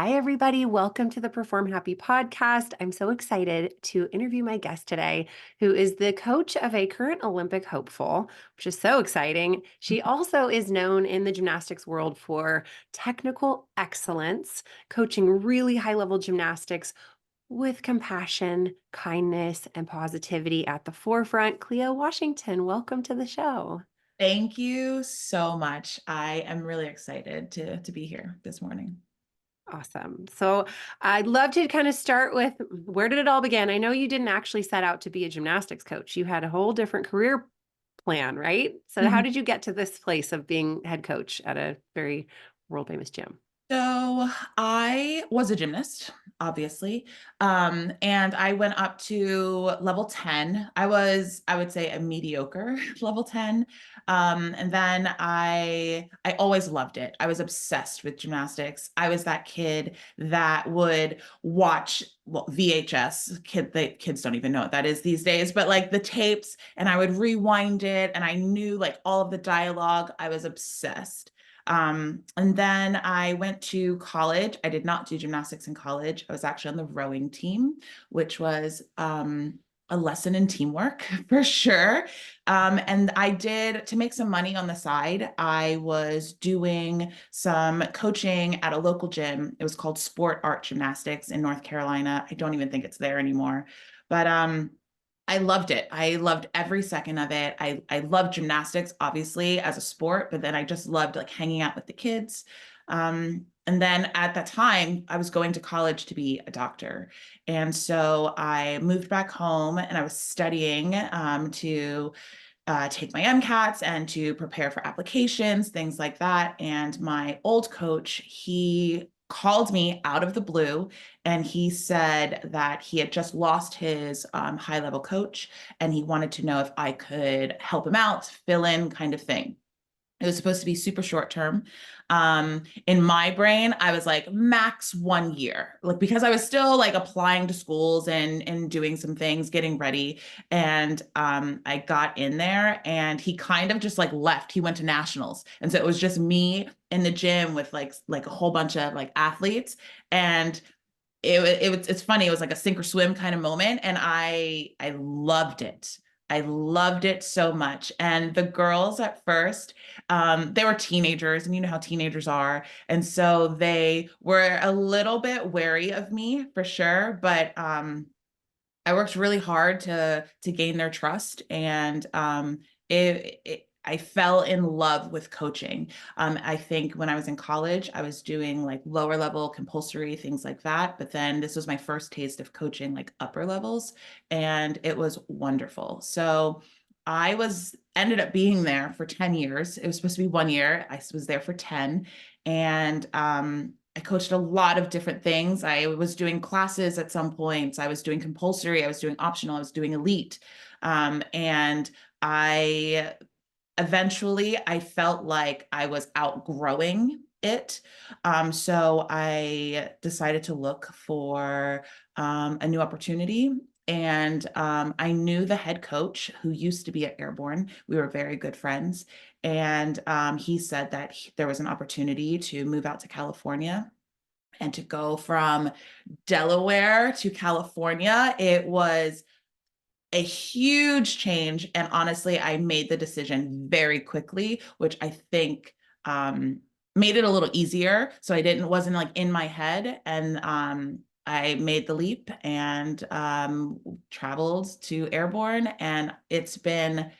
Hi, everybody. Welcome to the Perform Happy podcast. I'm so excited to interview my guest today, who is the coach of a current Olympic hopeful, which is so exciting. She also is known in the gymnastics world for technical excellence, coaching really high level gymnastics with compassion, kindness, and positivity at the forefront. Cleo Washington, welcome to the show. Thank you so much. I am really excited to be here this morning. Awesome. So I'd love to kind of start with where did it all begin? I know you didn't actually set out to be a gymnastics coach. You had a whole different career plan, right? So how Mhm. did you get to this place of being head coach at a very world famous gym? So I was a gymnast, obviously. And I went up to level 10. I would say a mediocre level 10. And then I always loved it. I was obsessed with gymnastics. I was that kid that would watch VHS. The kids don't even know what that is these days, but like the tapes, and I would rewind it, and I knew like all of the dialogue. I was obsessed. And then I went to college. I did not do gymnastics in college. I was actually on the rowing team, which was a lesson in teamwork for sure. And I did, to make some money on the side, I was doing some coaching at a local gym. It was called Sport Art Gymnastics in North Carolina. I don't even think it's there anymore. But I loved it. I loved every second of it. I loved gymnastics, obviously, as a sport, but then I just loved like hanging out with the kids. And then at that time, I was going to college to be a doctor. And so I moved back home and I was studying to take my MCATs and to prepare for applications, things like that. And my old coach, he called me out of the blue and he said that he had just lost his high level coach and he wanted to know if I could help him out, fill in kind of thing. It was supposed to be super short term. In my brain, I was like max 1 year, like because I was still like applying to schools and doing some things, getting ready. And I got in there, and he kind of just like left. He went to nationals, and so it was just me in the gym with like a whole bunch of like athletes, and it's funny. It was like a sink or swim kind of moment, and I loved it. I loved it so much. And the girls at first, they were teenagers, and you know how teenagers are, and so they were a little bit wary of me for sure. But I worked really hard to gain their trust, and I fell in love with coaching. I think when I was in college, I was doing like lower level compulsory things like that, but then this was my first taste of coaching like upper levels, and it was wonderful. So I was ended up being there for 10 years. It was supposed to be 1 year. I was there for 10, and I coached a lot of different things. I was doing classes at some points. I was doing compulsory. I was doing optional. I was doing elite. And I eventually I felt like I was outgrowing it. So I decided to look for a new opportunity. And I knew the head coach who used to be at Airborne. We were very good friends. And he said that there was an opportunity to move out to California and to go from Delaware to California. It was a huge change. And honestly, I made the decision very quickly, which I think made it a little easier. So I wasn't like in my head. And I made the leap and traveled to Airborne. And it's been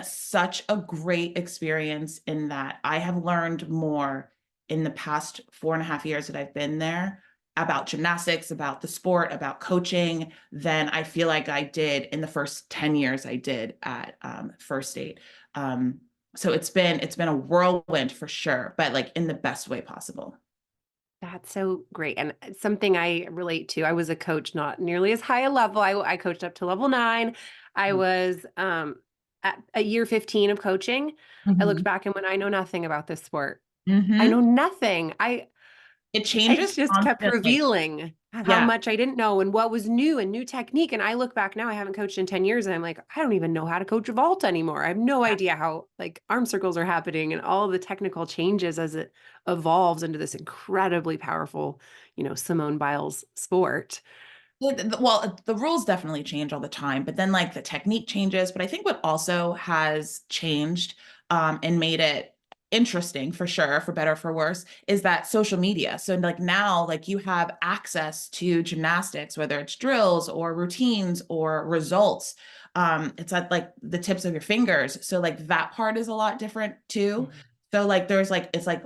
such a great experience in that I have learned more in the past 4.5 years that I've been there about gymnastics, about the sport, about coaching than I feel like I did in the first 10 years I did at First State. So it's been a whirlwind for sure, but like in the best way possible. That's so great. And something I relate to. I was a coach, not nearly as high a level. I coached up to level 9. I was at year 15 of coaching. I looked Mhm. back and went, I know nothing about this sport. I know Mhm. nothing. It It changes just kept constantly. revealing how Yeah. much I didn't know and what was new and new technique. And I look back now, I haven't coached in 10 years and I'm like, I don't even know how to coach a vault anymore. I have no idea how like arm circles are happening and all the technical changes as it evolves into this incredibly powerful, Simone Biles sport. Well, the rules definitely change all the time, but then like the technique changes. But I think what also has changed and made it interesting for sure, for better or for worse, is that social media. So like now, like you have access to gymnastics, whether it's drills or routines or results. It's at like the tips of your fingers. So like that part is a lot different too. Mhm. So like there's like it's like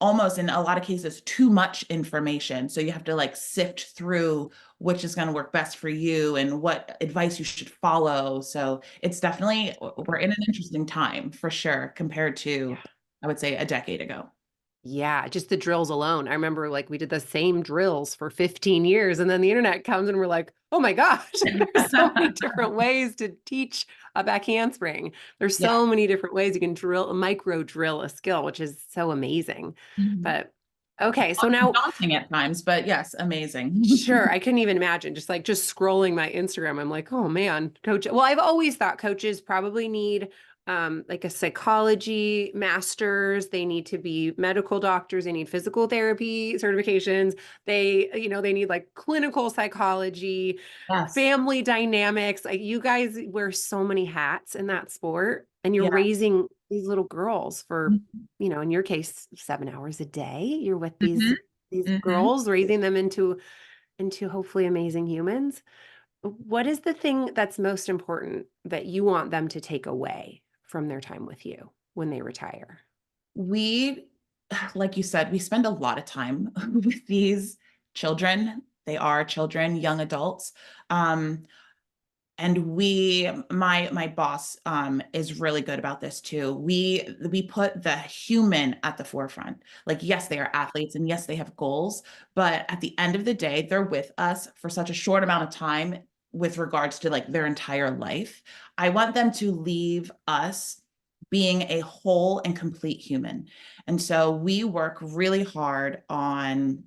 almost in a lot of cases too much information. So you have to like sift through which is going to work best for you and what advice you should follow. So it's definitely, we're in an interesting time for sure compared to, I would say, a decade ago. Yeah, just the drills alone. I remember like we did the same drills for 15 years and then the internet comes and we're like, "Oh my gosh, there's so many different ways to teach a back handspring. There's Yeah. so many different ways you can micro drill a skill, which is so amazing." Mhm. But okay, so now Daunting at times, but yes, sure, amazing. I couldn't even imagine just scrolling my Instagram. I'm like, oh man, coach. Well, I've always thought coaches probably need like a psychology master's. They need to be medical doctors. They need physical therapy certifications. They need like clinical psychology, Yes. family dynamics. Like you guys wear so many hats in that sport, and you're Yeah. raising these little girls for, Mhm. in your case, 7 hours a day. You're with these Mhm. these Mhm. girls, raising them into hopefully amazing humans. What is the thing that's most important that you want them to take away from their time with you when they retire? We, like you said, we spend a lot of time with these children. They are children, young adults. Um, and my boss is really good about this too. We put the human at the forefront. Like yes, they are athletes and yes, they have goals, but at the end of the day, they're with us for such a short amount of time with regards to like their entire life. I want them to leave us being a whole and complete human. And so we work really hard on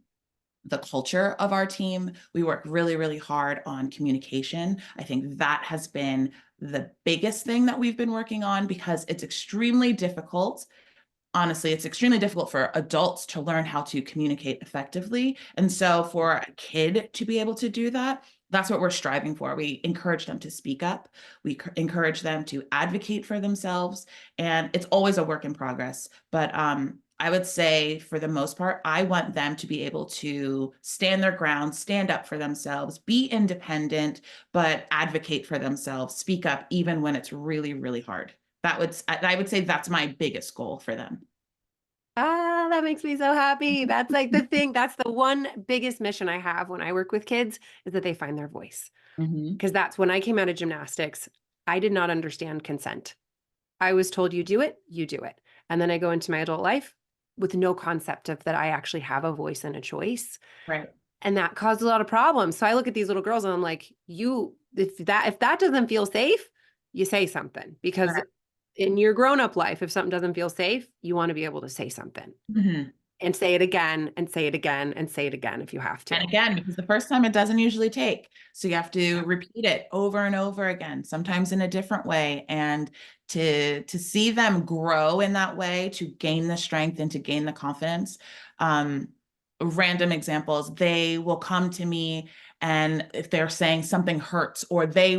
the culture of our team. We work really, really hard on communication. I think that has been the biggest thing that we've been working on because it's extremely difficult. Honestly, it's extremely difficult for adults to learn how to communicate effectively. And so for a kid to be able to do that, that's what we're striving for. We encourage them to speak up. We encourage them to advocate for themselves. And it's always a work in progress. But I would say for the most part, I want them to be able to stand their ground, stand up for themselves, be independent, but advocate for themselves, speak up even when it's really, really hard. I would say that's my biggest goal for them. Ah, that makes me so happy. That's like the thing. That's the one biggest mission I have when I work with kids is that they find their voice. Mhm. Because that's when I came out of gymnastics, I did not understand consent. I was told you do it, you do it. And then I go into my adult life with no concept of that I actually have a voice and a choice. Right. And that caused a lot of problems. So I look at these little girls and I'm like, if that doesn't feel safe, you say something because Correct. in your grown-up life, if something doesn't feel safe, you want to be able to say something Mhm. and say it again and say it again and say it again if you have And to. again, because the first time it doesn't usually take. So you have to Yeah. repeat it over and over again, sometimes in a different way. And to see them grow in that way, to gain the strength and to gain the confidence. Um, Random examples, they will come to me and if they're saying something hurts or they're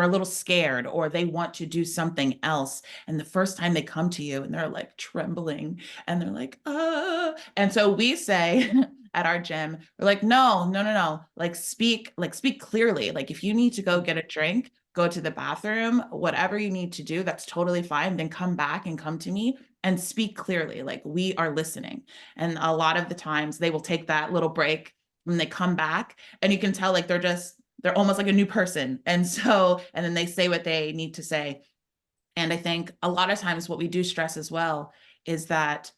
a little scared or they want to do something else. And the first time they come to you and they're like trembling and they're like, and so we say, at our gym, we're like, no, no, no, no. Like speak clearly. Like if you need to go get a drink, go to the bathroom, whatever you need to do, that's totally fine. Then come back and come to me and speak clearly. Like we are listening. And a lot of the times they will take that little break when they come back and you can tell like they're almost like a new person. And so, and then they say what they need to say. And I think a lot of times what we do stress as well is that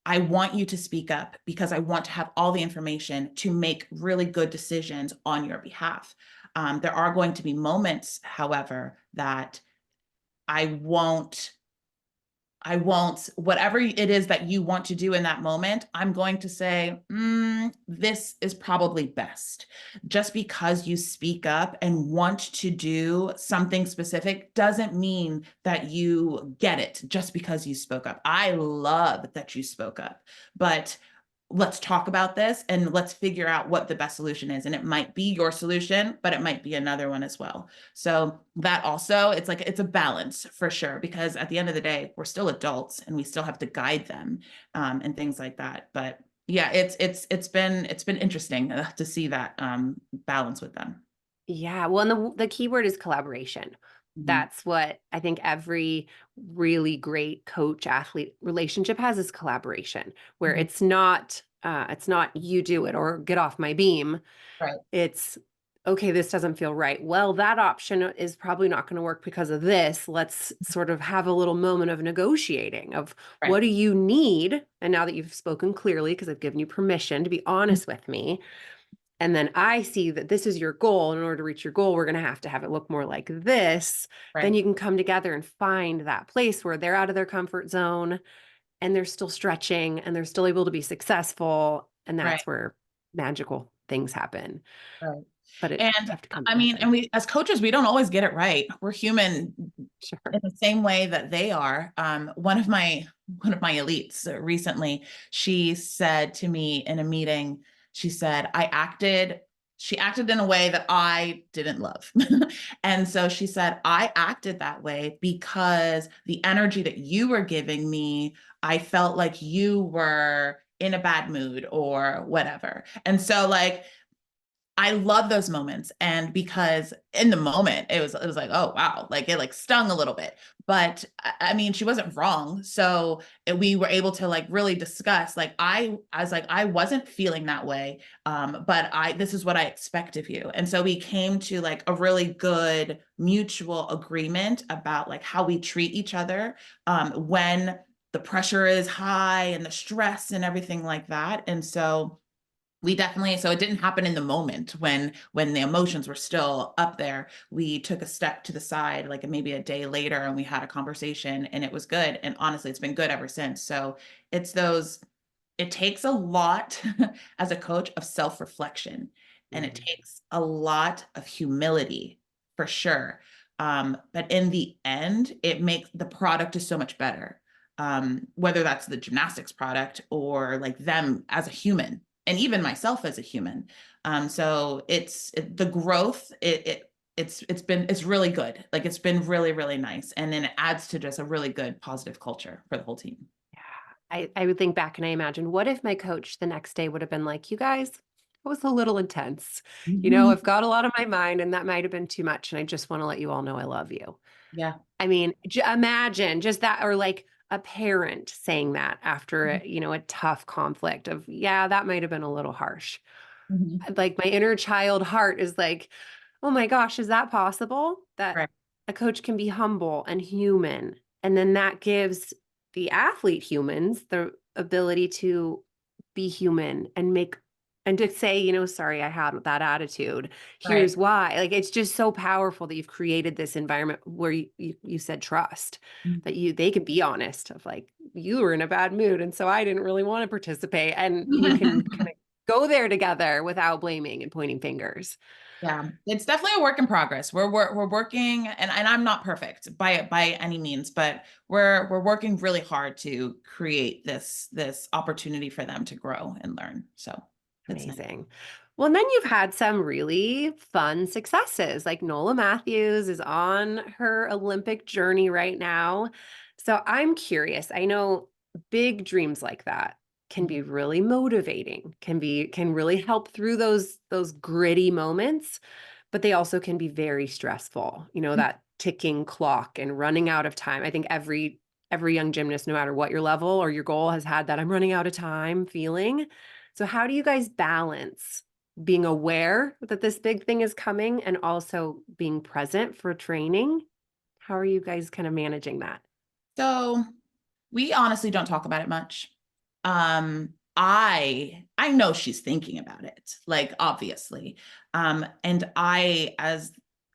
I want you to speak up because I want to have all the information to make really good decisions on your behalf. There are going to be moments, however, that I won't I won't, whatever it is that you want to do in that moment, I'm going to say, this is probably best. Just because you speak up and want to do something specific doesn't mean that you get it just because you spoke up. I love that you spoke up, but let's talk about this and let's figure out what the best solution is. And it might be your solution, but it might be another one as well. So that also, it's like, it's a balance for sure, because at the end of the day, we're still adults and we still have to guide them, and things like that. But yeah, it's been interesting to see that balance with them. Yeah. Well, and the key word is collaboration. Mhm. That's what I think every really great coach athlete relationship has, is collaboration, where Mhm. it's not you do it or get off my beam. Right, It's okay, this doesn't feel right. Well, that option is probably not going to work because of this. Let's sort of have a little moment of negotiating of right. what do you need? And now that you've spoken clearly, because I've given you permission to be Mhm. honest with me, and then I see that this is your goal. In order to reach your goal, we're going to have it look more like this. Then Right, you can come together and find that place where they're out of their comfort zone and they're still stretching and they're still able to be successful. And right, that's where magical things happen. right. But it And have to come I mean, together. and we as coaches, we don't always get it right. We're human Sure. in the same way that they are. One of my elites recently, she said to me in a meeting, she said, she acted in a way that I didn't love. And so she said, I acted that way because the energy that you were giving me, I felt like you were in a bad mood or whatever. And so like I love those moments. And because in the moment it was like, oh wow, like it like stung a little bit. But I mean, she wasn't wrong. So we were able to like really discuss, like I was like, I wasn't feeling that way. But this is what I expect of you. And so we came to like a really good mutual agreement about like how we treat each other when the pressure is high and the stress and everything like that. And so we definitely, so it didn't happen in the moment when the emotions were still up there. We took a step to the side like maybe a day later and we had a conversation and it was good, and honestly it's been good ever since. So it's those, it takes a lot as a coach of self-reflection, and it Mhm. takes a lot of humility for sure. But in the end it makes the product is so much better, whether that's the gymnastics product or like them as a human and even myself as a human. So the growth, it's really good. Like it's been really, really nice. And then it adds to just a really good positive culture for the whole team. Yeah. I would think back and I imagine, what if my coach the next day would have been like, you guys, it was a little intense. Mhm. I've got a lot on my mind and that might have been too much. And I just want to let you all know I love you. Yeah. I mean, imagine just that, or like a parent saying that after a tough conflict of, yeah, that might have been a little harsh. Mhm. Like my inner child heart is like, oh my gosh, is that possible? That Right. a coach can be humble and human. And then that gives the athlete humans the ability to be human and to say, sorry, I had that attitude. Right. Here's why. Like it's just so powerful that you've created this environment where you said trust, Mhm. that they can be honest of like, you were in a bad mood. And so I didn't really want to participate. And you can kind of go there together without blaming and pointing fingers. Yeah, it's definitely a work in progress. We're working, and I'm not perfect by any means, but we're working really hard to create this opportunity for them to grow and learn. So it's nice. Amazing. Well, and then you've had some really fun successes. Like Nola Matthews is on her Olympic journey right now. So I'm curious. I know big dreams like that can Mhm. be really motivating, can really help through those gritty moments, but they also can be very stressful. That ticking clock and running out of time. I think every young gymnast, no matter what your level or your goal, has had that I'm running out of time feeling. So how do you guys balance being aware that this big thing is coming and also being present for training? How are you guys kind of managing that? So we honestly don't talk about it much. I know she's thinking about it, like obviously. And I, as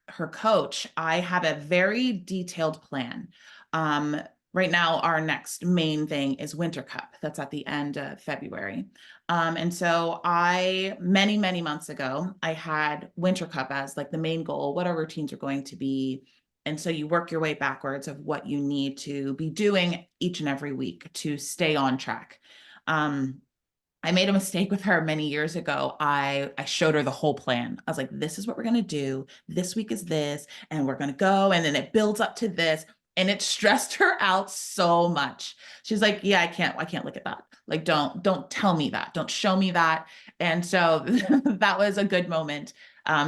her coach, I have a very detailed plan. Um, right now our next main thing is Winter Cup. That's at the end of February. And so many, many months ago, I had Winter Cup as like the main goal, what our routines are going to be. And so you work your way backwards of what you need to be doing each and every week to stay on track. I made a mistake with her many years ago. I showed her the whole plan. I was like, this is what we're going to do. This week is this, and we're going to go. And then it builds up to this. And it stressed her out so much. She's like, yeah, I can't look at that. Like, don't tell me that. Don't show me that. And so that was a good moment.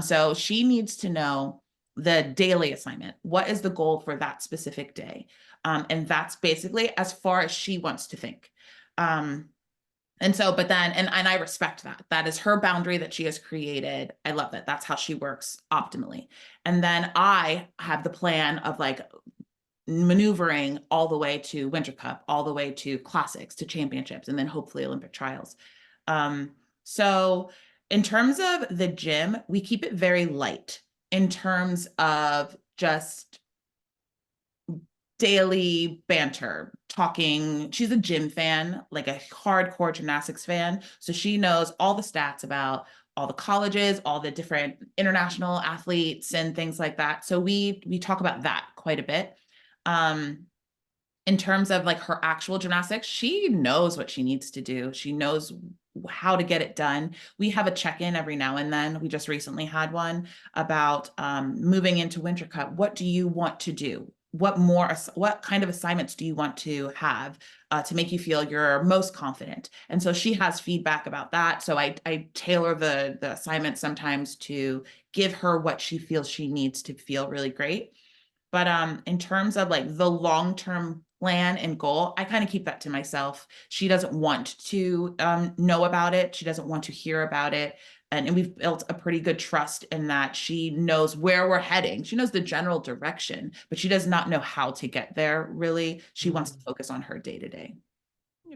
So she needs to know the daily assignment. What is the goal for that specific day? And that's basically as far as she wants to think. And so, but then, and I respect that. That is her boundary that she has created. I love that. That's how she works optimally. And then I have the plan of like maneuvering all the way to Winter Cup, all the way to classics, to championships, and then hopefully Olympic trials. So in terms of the gym, we keep it very light in terms of just daily banter, talking. She's a gym fan, like a hardcore gymnastics fan. So she knows all the stats about all the colleges, all the different international athletes and things like that. So we talk about that quite a bit. In terms of like her actual gymnastics, she knows what she needs to do. She knows how to get it done. We have a check-in every now and then. We just recently had one about moving into Winter Cup. What do you want to do? What kind of assignments do you want to have to make you feel you're most confident? And so she has feedback about that. So I tailor the assignment sometimes to give her what she feels she needs to feel really great. But in terms of like the long-term plan and goal, I kind of keep that to myself. She doesn't want to know about it. She doesn't want to hear about it. And we've built a pretty good trust in that she knows where we're heading. She knows the general direction, but she does not know how to get there, really. She wants to focus on her day-to-day.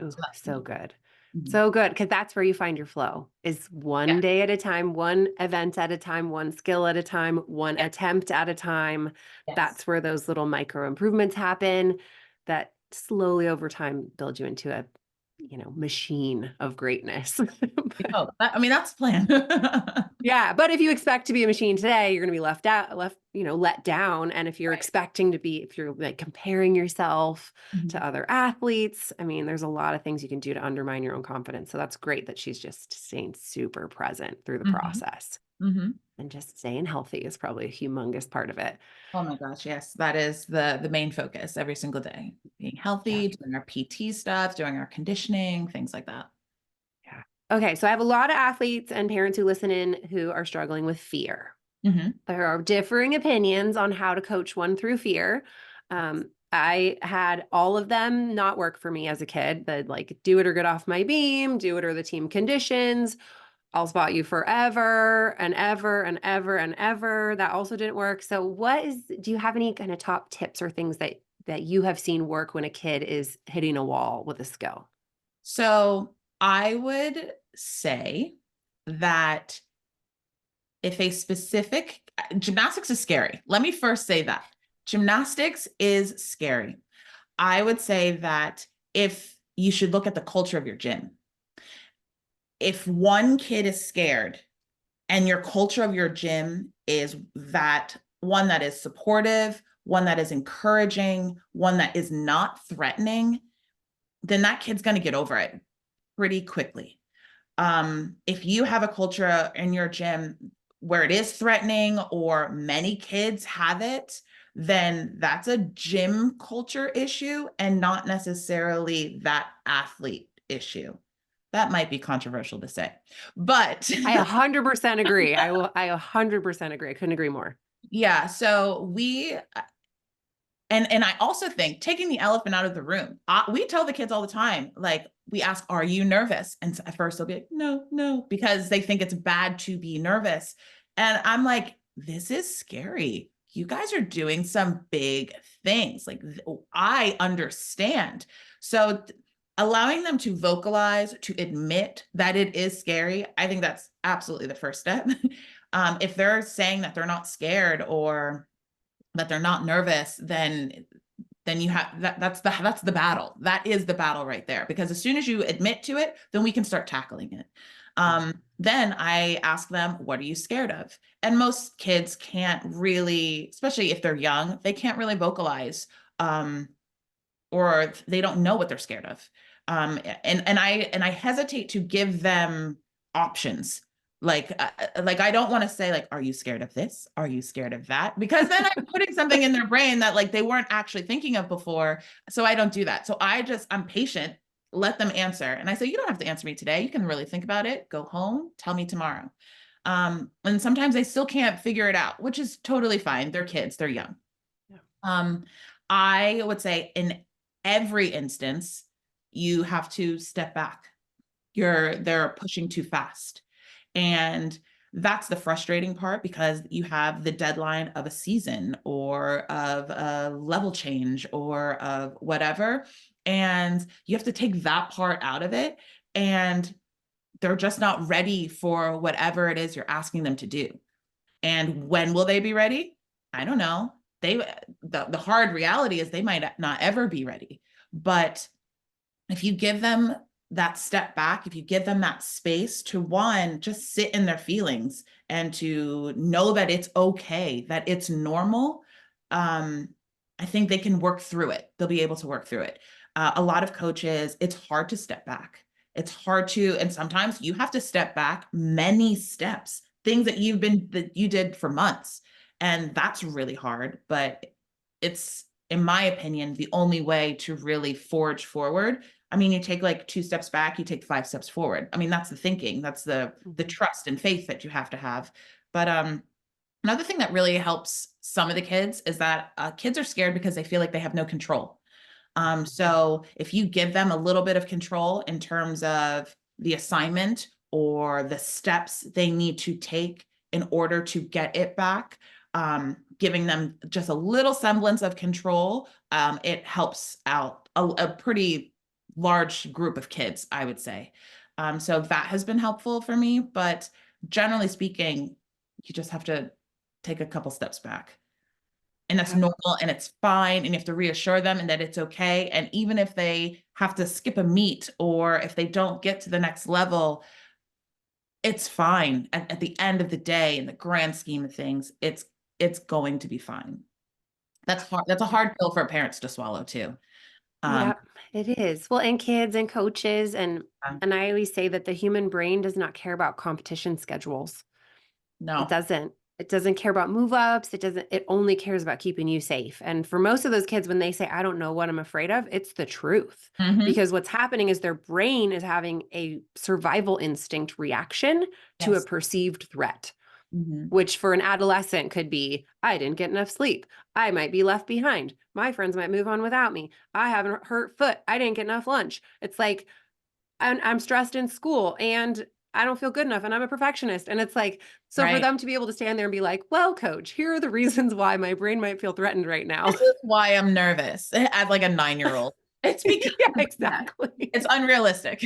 Ooh, so good. Mhm. So good. Because that's where you find your flow is one Yeah, day at a time, one event at a time, one skill at a time, one yeah, attempt at a time. yes. That's where those little micro improvements happen that slowly over time build you into a, machine of greatness. Oh, I mean, that's the plan. Yeah, but if you expect to be a machine today, you're going to be let down. And if you're Right. expecting to be, if you're like comparing yourself Mhm. to other athletes, I mean, there's a lot of things you can do to undermine your own confidence. So that's great that she's just staying super present through the Mhm. process. Mhm. And just staying healthy is probably a humongous part of it. Oh my gosh, yes. That is the main focus every single day. Being Yeah. healthy, doing our PT stuff, doing our conditioning, things like that. Yeah. Okay. So I have a lot of athletes and parents who listen in who are struggling with fear. Mhm. There are differing opinions on how to coach one through fear. I had all of them not work for me as a kid. The like, do it or get off my beam, do it or the team conditions. I'll spot you forever and ever and ever and ever. That also didn't work. So, do you have any kind of top tips or things that you have seen work when a kid is hitting a wall with a skill? So I would say that if a specific gymnastics is scary. Let me first say that gymnastics is scary. I would say that if you should look at the culture of your gym. If one kid is scared and your culture of your gym is that one that is supportive, one that is encouraging, one that is not threatening, then that kid's going to get over it pretty quickly. If you have a culture in your gym where it is threatening or many kids have it, then that's a gym culture issue and not necessarily that athlete issue. That might be controversial to say, but I 100% agree. I 100% agree. I couldn't agree more. yeah, so and I also think taking the elephant out of the room. We tell the kids all the time, like we ask, "Are you nervous?" And at first they'll be like, "No, no," because they think it's bad to be nervous. And I'm like, "This is scary. You guys are doing some big things. Like I understand." So allowing them to vocalize, to admit that it is scary, I think that's absolutely the first step. If they're saying that they're not scared or that they're not nervous, then then you have that's the battle. That is the battle right there. Because as soon as you admit to it, then we can start tackling it. Then I ask them, what are you scared of? And most kids can't really, especially if they're young, they can't really vocalize, or they don't know what they're scared of. And I hesitate to give them options. Like I don't want to say like, are you scared of this? Are you scared of that? Because then I'm putting something in their brain that like they weren't actually thinking of before. So I don't do that. So I'm patient, let them answer. And I say, you don't have to answer me today. You can really think about it. Go home, tell me tomorrow. And sometimes they still can't figure it out, which is totally fine. They're kids, they're young. Yeah. I would say in every instance, you have to step back. They're pushing too fast. And that's the frustrating part, because you have the deadline of a season or of a level change or of whatever. And you have to take that part out of it. And they're just not ready for whatever it is you're asking them to do. And when will they be ready? I don't know. The hard reality is they might not ever be ready. But if you give them that step back, if you give them that space to, one, just sit in their feelings and to know that it's okay, that it's normal, I think they can work through it. They'll be able to work through it. A lot of coaches, it's hard to step back. It's hard to, and sometimes you have to step back many steps, things that you did for months. And that's really hard, but it's, in my opinion, the only way to really forge forward. I mean, you take like 2 steps back, you take 5 steps forward. I mean, that's the thinking, that's the trust and faith that you have to have. But another thing that really helps some of the kids is that kids are scared because they feel like they have no control. So if you give them a little bit of control in terms of the assignment or the steps they need to take in order to get it back, giving them just a little semblance of control, it helps out a pretty large group of kids, I would say. So that has been helpful for me, but generally speaking, you just have to take a couple steps back. And that's normal and it's fine. And you have to reassure them and that it's okay. And even if they have to skip a meet or if they don't get to the next level, it's fine. At the end of the day, in the grand scheme of things, it's going to be fine. That's hard. That's a hard pill for parents to swallow too. Yeah, it is. Well, and kids and coaches and I always say that the human brain does not care about competition schedules. No. It doesn't. It doesn't care about move ups. It only cares about keeping you safe. And for most of those kids, when they say, I don't know what I'm afraid of, it's the truth. Because what's happening is their brain is having a survival instinct reaction to a perceived threat, which for an adolescent could be, I didn't get enough sleep. I might be left behind. My friends might move on without me. I have a hurt foot. I didn't get enough lunch. It's like, I'm stressed in school and I don't feel good enough and I'm a perfectionist. And it's like, so for them to be able to stand there and be like, well, coach, here are the reasons why my brain might feel threatened right now. This is why I'm nervous as like a 9-year-old. It's because exactly. It's unrealistic.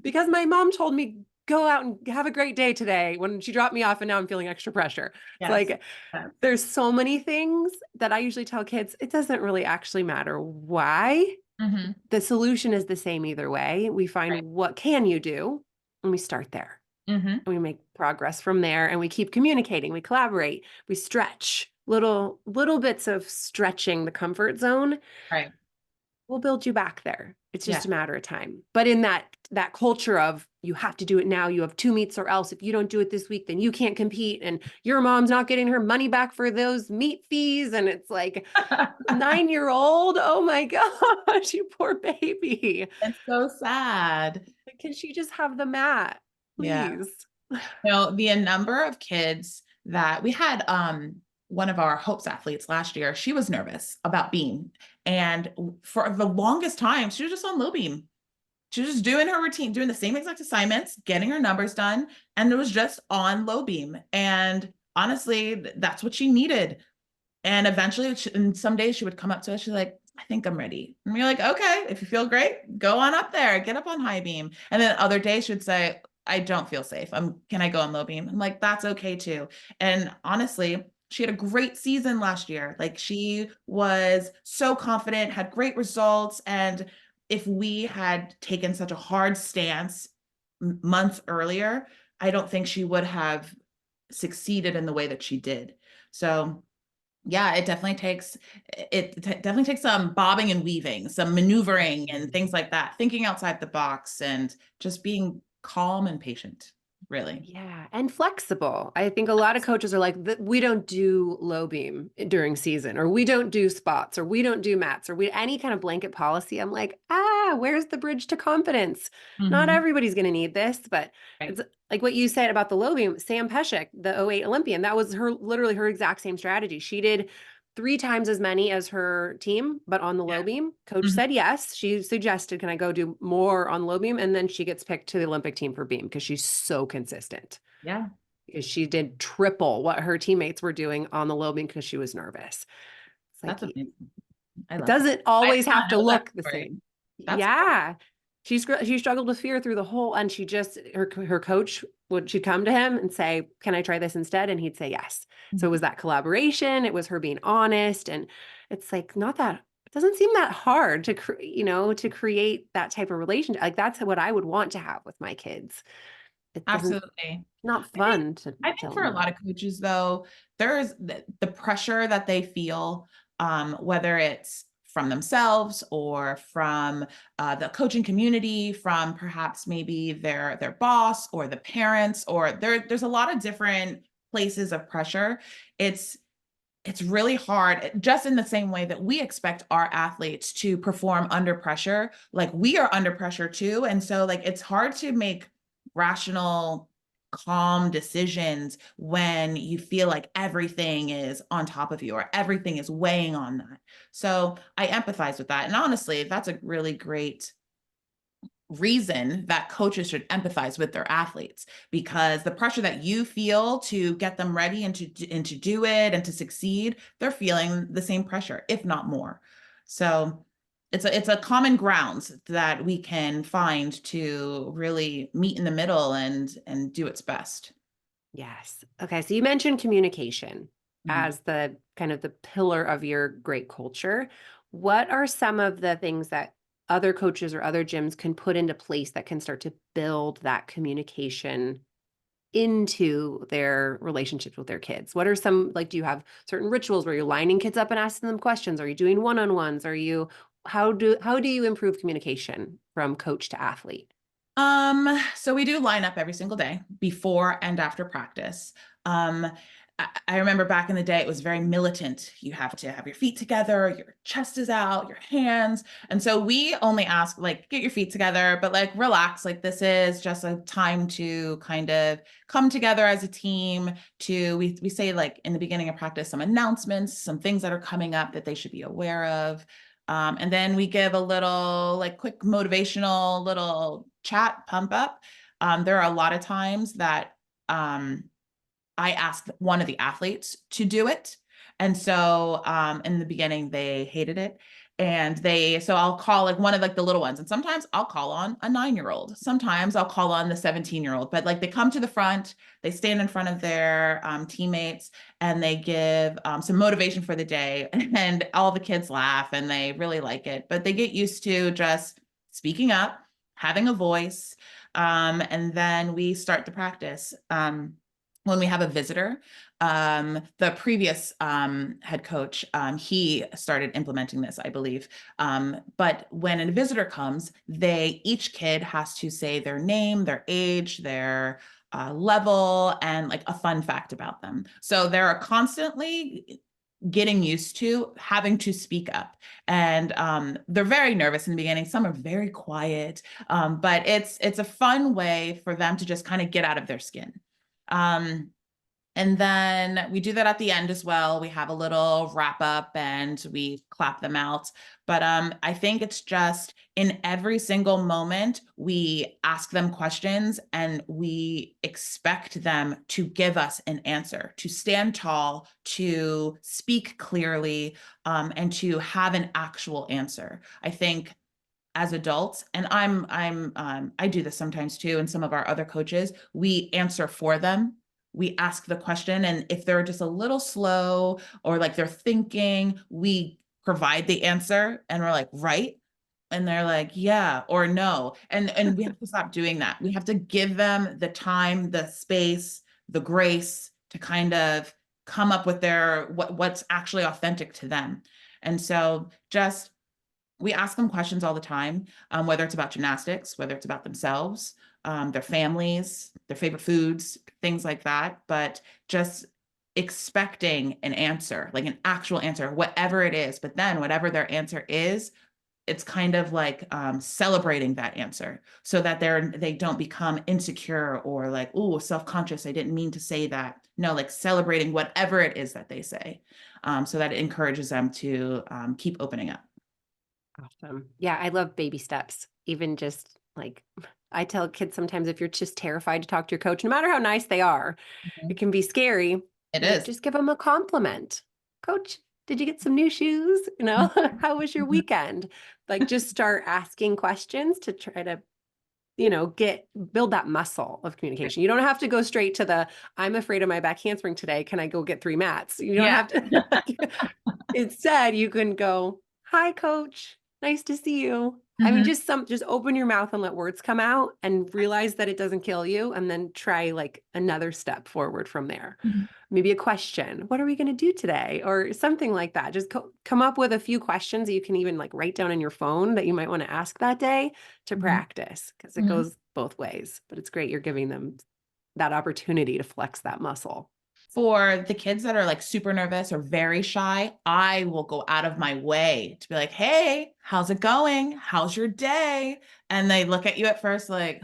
Because my mom told me, go out and have a great day today when she dropped me off and now I'm feeling extra pressure. It's like, there's so many things that I usually tell kids, it doesn't really actually matter why. The solution is the same either way. We find what can you do and we start there. And we make progress from there and we keep communicating, we collaborate, we stretch little bits of stretching the comfort zone. Right. We'll build you back there. It's just a matter of time. But in that culture of you have to do it now, you have 2 meets or else if you don't do it this week, then you can't compete. And your mom's not getting her money back for those meet fees. And it's like 9-year-old. Oh my gosh, you poor baby. It's so sad. Can she just have the mat, please? Yeah. The number of kids that we had, one of our hopes athletes last year, she was nervous about beam. And for the longest time, she was just on low beam. She was just doing her routine, doing the same exact assignments, getting her numbers done. And it was just on low beam. And honestly, that's what she needed. And eventually, and some days she would come up to us, she's like, I think I'm ready. And we're like, okay, if you feel great, go on up there, get up on high beam. And then other days she would say, I don't feel safe. Can I go on low beam? I'm like, that's okay too. And honestly, she had a great season last year. Like, she was so confident, had great results. And if we had taken such a hard stance months earlier, I don't think she would have succeeded in the way that she did. So yeah, definitely takes some bobbing and weaving, some maneuvering and things like that, thinking outside the box and just being calm and patient, really. Yeah, and flexible. I think a lot of coaches are like, we don't do low beam during season, or we don't do spots, or we don't do mats, or we any kind of blanket policy. I'm like, where's the bridge to confidence? Not Mhm. everybody's going to need this, but Right. it's like what you said about the low beam. Sam Peshek, the '08 Olympian, that was literally her exact same strategy. She did 3 times as many as her team, but on the low Yeah. beam. Coach Mhm. said yes. She suggested, can I go do more on low beam? And then she gets picked to the Olympic team for beam because she's so consistent. Yeah, Because she did triple what her teammates were doing on the low beam because she was nervous. It's like that's amazing. I it love that. doesn't I did always not have to know that look the story. same. That's cool. Yeah. She struggled with fear through the whole, and she just her coach she'd come to him and say, "Can I try this instead?" And he'd say yes. So it Mhm. was that collaboration. It was her being honest, and it's like not that it doesn't seem that hard to to create that type of relationship. Like that's what I would want to have with my kids. It doesn't Absolutely. not I think fun to I think tell for them a lot no. of coaches though, there's the pressure that they feel, whether it's from themselves or from the coaching community, from perhaps maybe their boss or the parents, or there's a lot of different places of pressure. It's it's really hard, just in the same way that we expect our athletes to perform under pressure, like we are under pressure too. And so like it's hard to make rational, calm decisions when you feel like everything is on top of you or everything is weighing on that. So I empathize with that. And honestly, that's a really great reason that coaches should empathize with their athletes, because the pressure that you feel to get them ready and to do it and to succeed, they're feeling the same pressure, if not more. So it's a common grounds that we can find to really meet in the middle and do its best. Yes. Okay. So you mentioned communication Mhm. as the kind of the pillar of your great culture. What are some of the things that other coaches or other gyms can put into place that can start to build that communication into their relationships with their kids? What are some, like, do you have certain rituals where you're lining kids up and asking them questions? Are you doing one-on-ones? Are you, how do you improve communication from coach to athlete? So we do line up every single day before and after practice. Um, I remember back in the day, it was very militant. You have to have your feet together, your chest is out, your hands. And so we only ask, like, get your feet together, but like, relax. Like, this is just a time to kind of come together as a team to, we say, like, in the beginning of practice, some announcements, some things that are coming up that they should be aware of. And then we give a little like quick motivational little chat pump up. There are a lot of times that I asked one of the athletes to do it. And so in the beginning, they hated it. And so I'll call like one of like the little ones. And sometimes I'll call on a 9-year-old. Sometimes I'll call on the 17-year-old. But like they come to the front, they stand in front of their teammates, and they give some motivation for the day. And all the kids laugh and they really like it. But they get used to just speaking up, having a voice. And then we start the practice. When we have a visitor, the previous head coach, he started implementing this, I believe. But when a visitor comes, each kid has to say their name, their age, their level, and like a fun fact about them. So they're constantly getting used to having to speak up, and they're very nervous in the beginning. Some are very quiet, but it's a fun way for them to just kind of get out of their skin. um, and then we do that at the end as well. We have a little wrap up and we clap them out. But I think it's just in every single moment, we ask them questions and we expect them to give us an answer, to stand tall, to speak clearly, and to have an actual answer. I think as adults, and I do this sometimes too, and some of our other coaches, we answer for them we ask the question, and if they're just a little slow or like they're thinking, we provide the answer and we're like, right? And they're like, yeah or no. And we have to stop doing that. We have to give them the time, the space, the grace to kind of come up with their what's actually authentic to them. And so just we ask them questions all the time, whether it's about gymnastics, whether it's about themselves, their families, their favorite foods, things like that. But just expecting an answer, like an actual answer, whatever it is. But then whatever their answer is, it's kind of like celebrating that answer so that they don't become insecure or like, oh, self-conscious. I didn't mean to say that. No, like celebrating whatever it is that they say, so that it encourages them to keep opening up. Awesome. Yeah, I love baby steps. Even just like I tell kids sometimes if you're just terrified to talk to your coach, no matter how nice they are, Mhm. it can be scary. It Like is. just give them a compliment. Coach, did you get some new shoes? You know, how was your Mhm. weekend? Like just start asking questions to try to, build that muscle of communication. You don't have to go straight to the I'm afraid of my back handspring today. Can I go get 3 mats? You don't Yeah. have to instead you can go, "Hi coach, nice to see you." I mean, Mhm. just open your mouth and let words come out and realize that it doesn't kill you and then try like another step forward from there. Mhm. Maybe a question, "What are we going to do today?" or something like that. Just come up with a few questions that you can even like write down on your phone that you might want to ask that day to Mhm. practice because it Mhm. goes both ways. But it's great you're giving them that opportunity to flex that muscle. For the kids that are like super nervous or very shy, I will go out of my way to be like, hey, how's it going? How's your day? And they look at you at first like,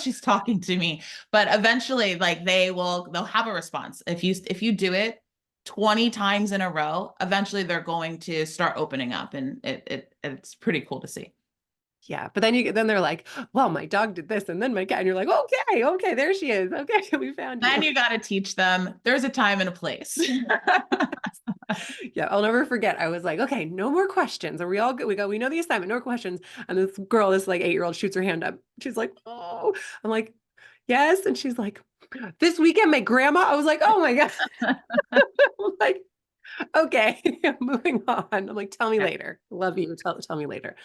she's talking to me. But eventually, like they'll have a response. If you do it 20 times in a row, eventually they're going to start opening up. And it's pretty cool to see. Yeah, but then they're like, "Well, my dog did this, and then my cat," and you're like, "Okay, okay, there she is. Okay, we found Then you." you got to teach them there's a time and a place. Yeah, I'll never forget. I was like, "Okay, no more questions. Are we all good? We know the assignment. No more questions." And this girl, this like 8-year-old, shoots her hand up. She's like, "Oh," I'm like, "Yes," and she's like, "This weekend, my grandma." I was like, "Oh my god." I'm like, "Okay, moving on." I'm like, "Tell me later. Love you. Tell me later."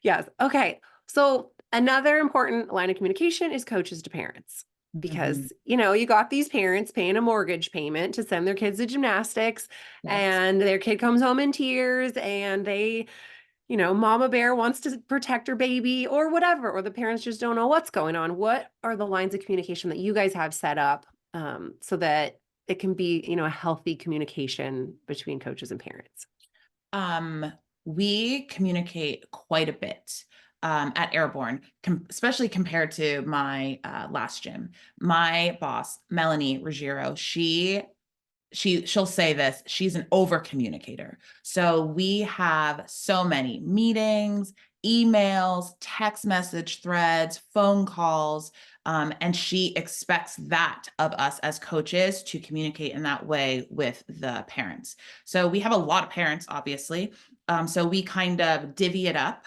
Yes. Okay. So another important line of communication is coaches to parents Mhm. because, you got these parents paying a mortgage payment to send their kids to gymnastics Yes. and their kid comes home in tears and mama bear wants to protect her baby or whatever, or the parents just don't know what's going on. What are the lines of communication that you guys have set up so that it can be, a healthy communication between coaches and parents? Um, we communicate quite a bit at Airborne, especially compared to my last gym. My boss, Melanie Ruggiero, she'll say this, she's an over communicator. So we have so many meetings, emails, text message threads, phone calls, and she expects that of us as coaches to communicate in that way with the parents. So we have a lot of parents, obviously, so we kind of divvy it up,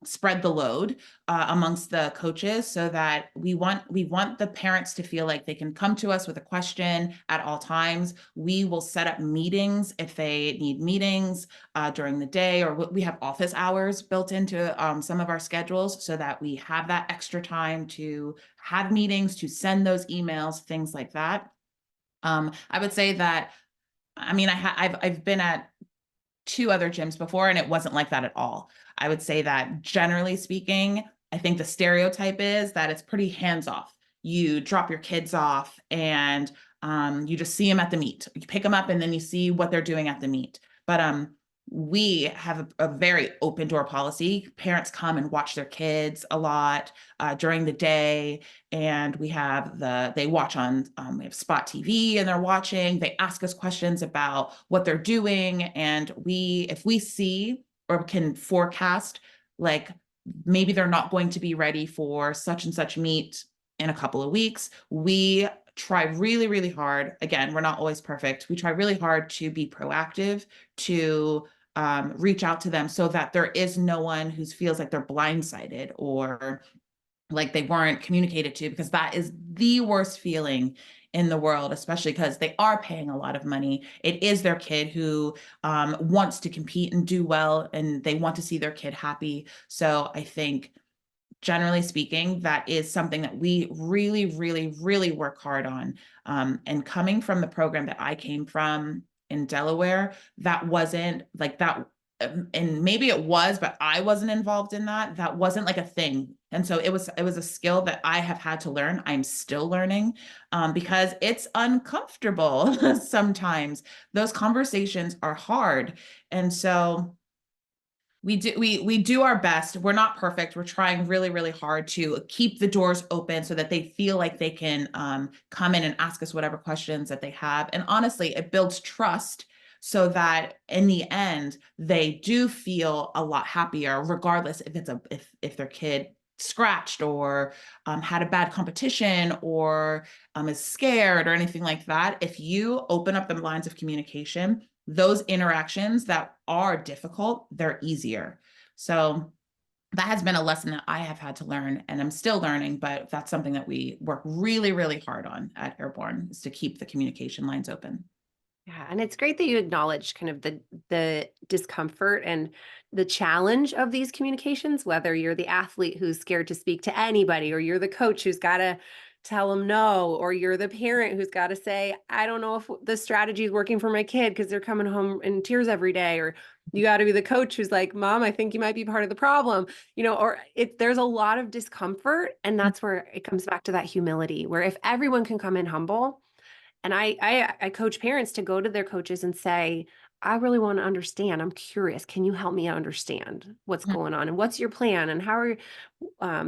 spread the load amongst the coaches so that we want the parents to feel like they can come to us with a question at all times. We will set up meetings if they need meetings during the day, or we have office hours built into some of our schedules so that we have that extra time to have meetings, to send those emails, things like that. I would say that, I mean, I've been at 2 other gyms before, and it wasn't like that at all. I would say that generally speaking, I think the stereotype is that it's pretty hands off. You drop your kids off and you just see them at the meet. You pick them up and then you see what they're doing at the meet. But we have a very open door policy. Parents come and watch their kids a lot during the day, and they watch on we have Spot TV and they're watching. They ask us questions about what they're doing, and if we see or can forecast, like maybe they're not going to be ready for such and such meet in a couple of weeks, we try really, really hard. Again, we're not always perfect. We try really hard to be proactive, to reach out to them so that there is no one who feels like they're blindsided or like they weren't communicated to, because that is the worst feeling in the world, especially because they are paying a lot of money. It is their kid who wants to compete and do well, and they want to see their kid happy. So I think, generally speaking, that is something that we really, really, really work hard on. And coming from the program that I came from in Delaware, that wasn't like that. And maybe it was, but I wasn't involved in that. That wasn't like a thing. And so it was a skill that I have had to learn. I'm still learning, because it's uncomfortable sometimes. Those conversations are hard. And so we do our best. We're not perfect. We're trying really, really hard to keep the doors open so that they feel like they can come in and ask us whatever questions that they have. And honestly, it builds trust so that in the end, they do feel a lot happier, regardless if it's if their kid scratched or had a bad competition or is scared or anything like that. If you open up the lines of communication, those interactions that are difficult, they're easier. So that has been a lesson that I have had to learn, and I'm still learning, but that's something that we work really, really hard on at Airborne, is to keep the communication lines open. Yeah, and it's great that you acknowledge kind of the discomfort and the challenge of these communications, whether you're the athlete who's scared to speak to anybody, or you're the coach who's got to tell them no, or you're the parent who's got to say, I don't know if the strategy is working for my kid because they're coming home in tears every day, or you got to be the coach who's like, Mom, I think you might be part of the problem, or there's a lot of discomfort, and that's where it comes back to that humility, where if everyone can come in humble. And I coach parents to go to their coaches and say, I really want to understand. I'm curious. Can you help me understand what's going on? And what's your plan? And how are you?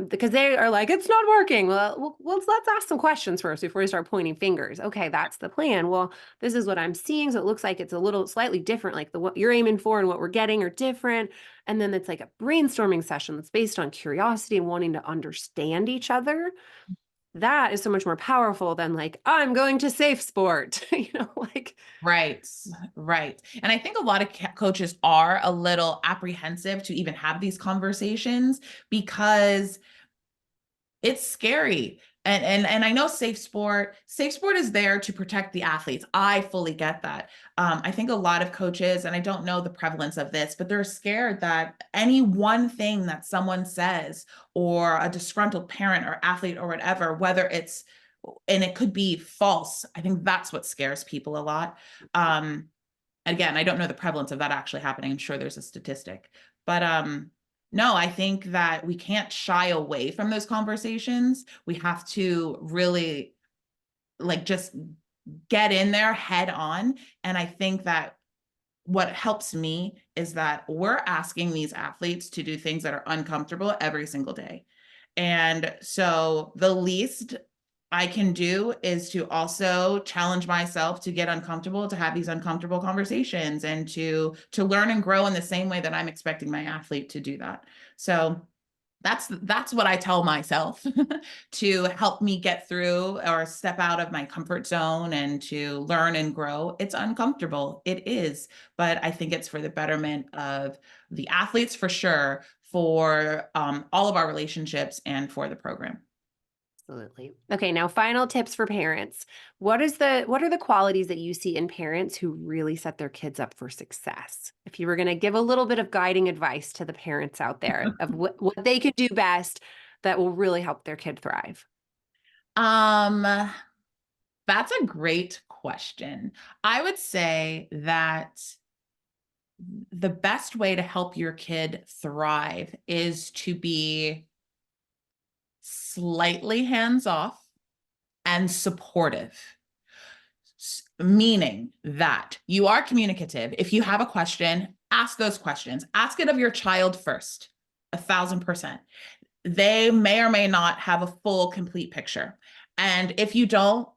Because they are like, it's not working. Well, let's ask some questions first before we start pointing fingers. Okay, that's the plan. Well, this is what I'm seeing. So it looks like it's a little slightly different, like what you're aiming for and what we're getting are different. And then it's like a brainstorming session that's based on curiosity and wanting to understand each other. That is so much more powerful than like, I'm going to safe sport, like. Right, right. And I think a lot of coaches are a little apprehensive to even have these conversations because it's scary. And I know safe sport is there to protect the athletes. I fully get that. I think a lot of coaches, and I don't know the prevalence of this, but they're scared that any one thing that someone says, or a disgruntled parent or athlete or whatever, whether it's, and it could be false. I think that's what scares people a lot. Again, I don't know the prevalence of that actually happening. I'm sure there's a statistic, but no, I think that we can't shy away from those conversations. We have to really just get in there head on. And I think that what helps me is that we're asking these athletes to do things that are uncomfortable every single day. And so the least I can do is to also challenge myself to get uncomfortable, to have these uncomfortable conversations, and to learn and grow in the same way that I'm expecting my athlete to do that. So that's what I tell myself to help me get through or step out of my comfort zone and to learn and grow. It's uncomfortable. It is, but I think it's for the betterment of the athletes for sure, for all of our relationships, and for the program. Absolutely. Okay, now final tips for parents. What are the qualities that you see in parents who really set their kids up for success? If you were going to give a little bit of guiding advice to the parents out there of what they could do best that will really help their kid thrive. Um, that's a great question. I would say that the best way to help your kid thrive is to be slightly hands off and supportive. Meaning that you are communicative. If you have a question, ask those questions. Ask it of your child first, 1,000%. They may or may not have a full, complete picture. And if you don't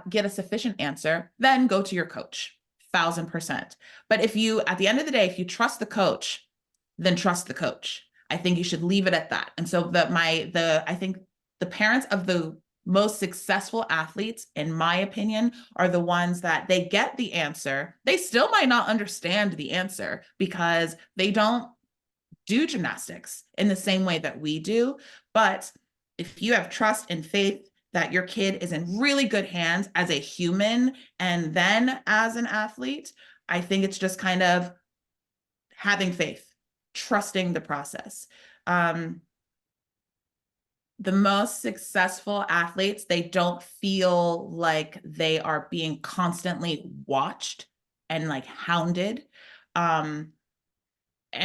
get a sufficient answer, then go to your coach, 1,000%. But if you, at the end of the day, if you trust the coach, then trust the coach. I think you should leave it at that. And so I think the parents of the most successful athletes, in my opinion, are the ones that they get the answer. They still might not understand the answer because they don't do gymnastics in the same way that we do, but if you have trust and faith that your kid is in really good hands as a human and then as an athlete, I think it's just kind of having faith, trusting the process. The most successful athletes, they don't feel like they are being constantly watched and like hounded. And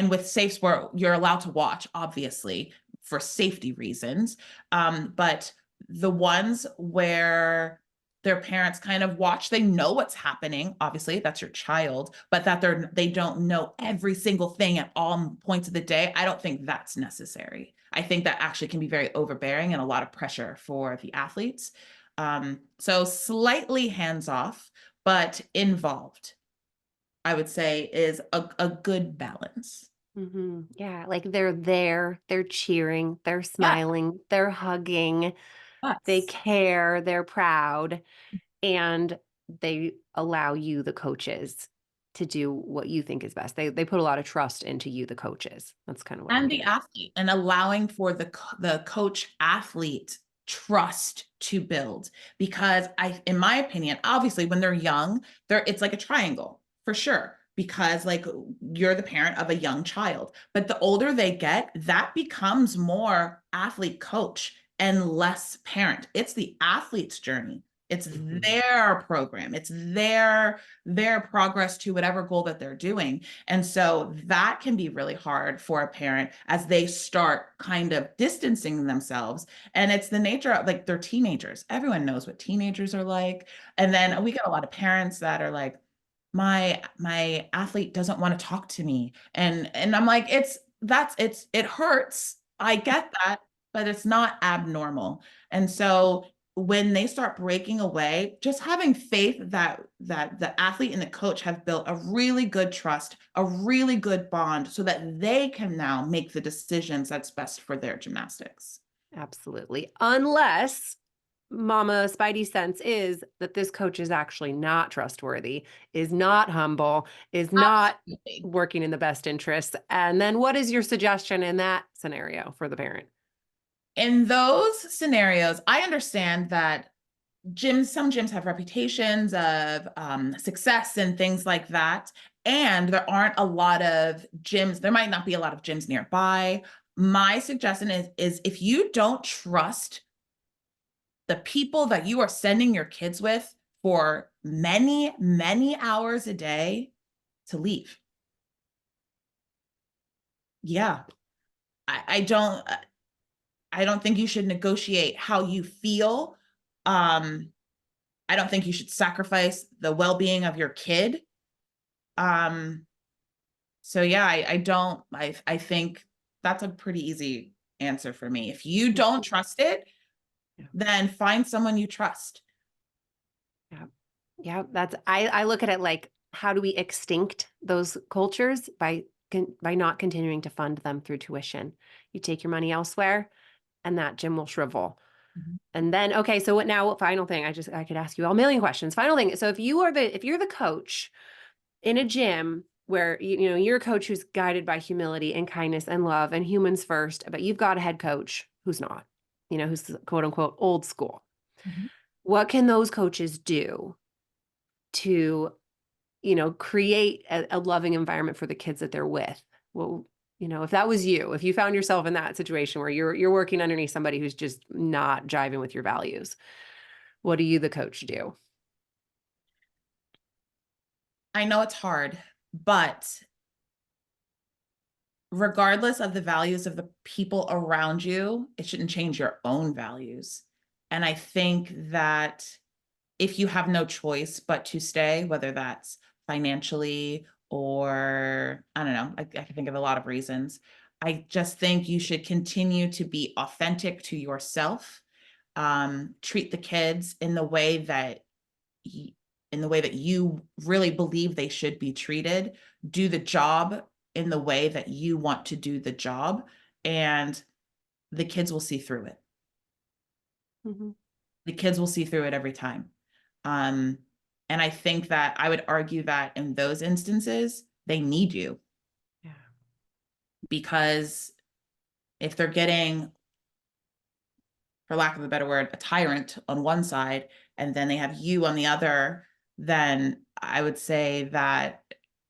with safe sport, you're allowed to watch, obviously, for safety reasons. But the ones where their parents kind of watch, they know what's happening. Obviously, that's your child, but that they don't know every single thing at all points of the day. I don't think that's necessary. I think that actually can be very overbearing and a lot of pressure for the athletes. So slightly hands off, but involved, I would say, is a good balance. Yeah, like they're there, they're cheering, they're Yeah. smiling, they're hugging, they Yes. care, they're proud, and they allow you, the coaches, to do what you think is best. They put a lot of trust into you, the coaches. That's kind of what I'm And the getting. athlete, and allowing for the coach athlete trust to build, because in my opinion, obviously when they're young, it's like a triangle for sure, because like you're the parent of a young child, but the older they get, that becomes more athlete coach and less parent. It's the athlete's journey. It's their program. It's their progress to whatever goal that they're doing. And so that can be really hard for a parent as they start kind of distancing themselves. And it's the nature of, like, they're teenagers. Everyone knows what teenagers are like. And then we get a lot of parents that are like, my athlete doesn't want to talk to me. And I'm like, it hurts. I get that, but it's not abnormal. And so when they start breaking away, just having faith that the athlete and the coach have built a really good trust, a really good bond, so that they can now make the decisions that's best for their gymnastics. Absolutely. Unless Mama Spidey sense is that this coach is actually not trustworthy, is not humble, is not Absolutely. working in the best interests. And then what is your suggestion in that scenario for the parent? In those scenarios, I understand that some gyms have reputations of success and things like that. And there aren't a lot of gyms, there might not be a lot of gyms nearby. My suggestion is if you don't trust the people that you are sending your kids with for many, many hours a day, to leave. Yeah. I don't think you should negotiate how you feel. I don't think you should sacrifice the well-being of your kid. Um, so yeah, I think that's a pretty easy answer for me. If you don't trust it, Yeah. then find someone you trust. Yeah. Yeah. I look at it like, how do we extinct those cultures by not continuing to fund them through tuition? You take your money elsewhere and that gym will shrivel. Mhm. And then, okay, so final thing, I could ask you a million questions. Final thing. So if you're the coach in a gym where you're a coach who's guided by humility and kindness and love and humans first, but you've got a head coach who's not, who's quote unquote old school. Mhm. What can those coaches do to, create a loving environment for the kids that they're with? Well, if that was you, if you found yourself in that situation where you're working underneath somebody who's just not jiving with your values, what do you, the coach, do? I know it's hard, but regardless of the values of the people around you, it shouldn't change your own values. And I think that if you have no choice but to stay, whether that's financially or I don't know, I can think of a lot of reasons. I just think you should continue to be authentic to yourself. Treat the kids in the way that you really believe they should be treated. Do the job in the way that you want to do the job, and the kids will see through it. Mm-hmm. The kids will see through it every time. Um, and I think that I would argue that in those instances, they need you, Yeah. because if they're getting for lack of a better word, a tyrant on one side, and then they have you on the other, then I would say that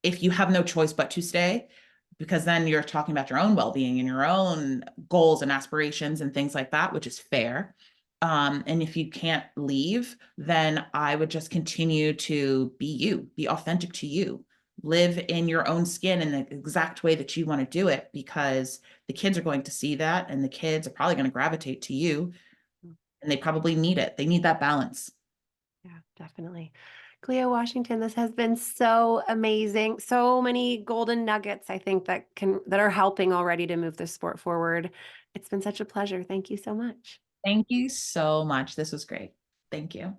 if you have no choice but to stay, because then you're talking about your own well-being and your own goals and aspirations and things like that, which is fair. And if you can't leave, then I would just continue to be you, be authentic to you, live in your own skin in the exact way that you want to do it, because the kids are going to see that, and the kids are probably going to gravitate to you, and they probably need it. They need that balance. Yeah, definitely. Cleo Washington, this has been so amazing. So many golden nuggets, I think, that are helping already to move the sport forward. It's been such a pleasure. Thank you so much. Thank you so much. This was great. Thank you.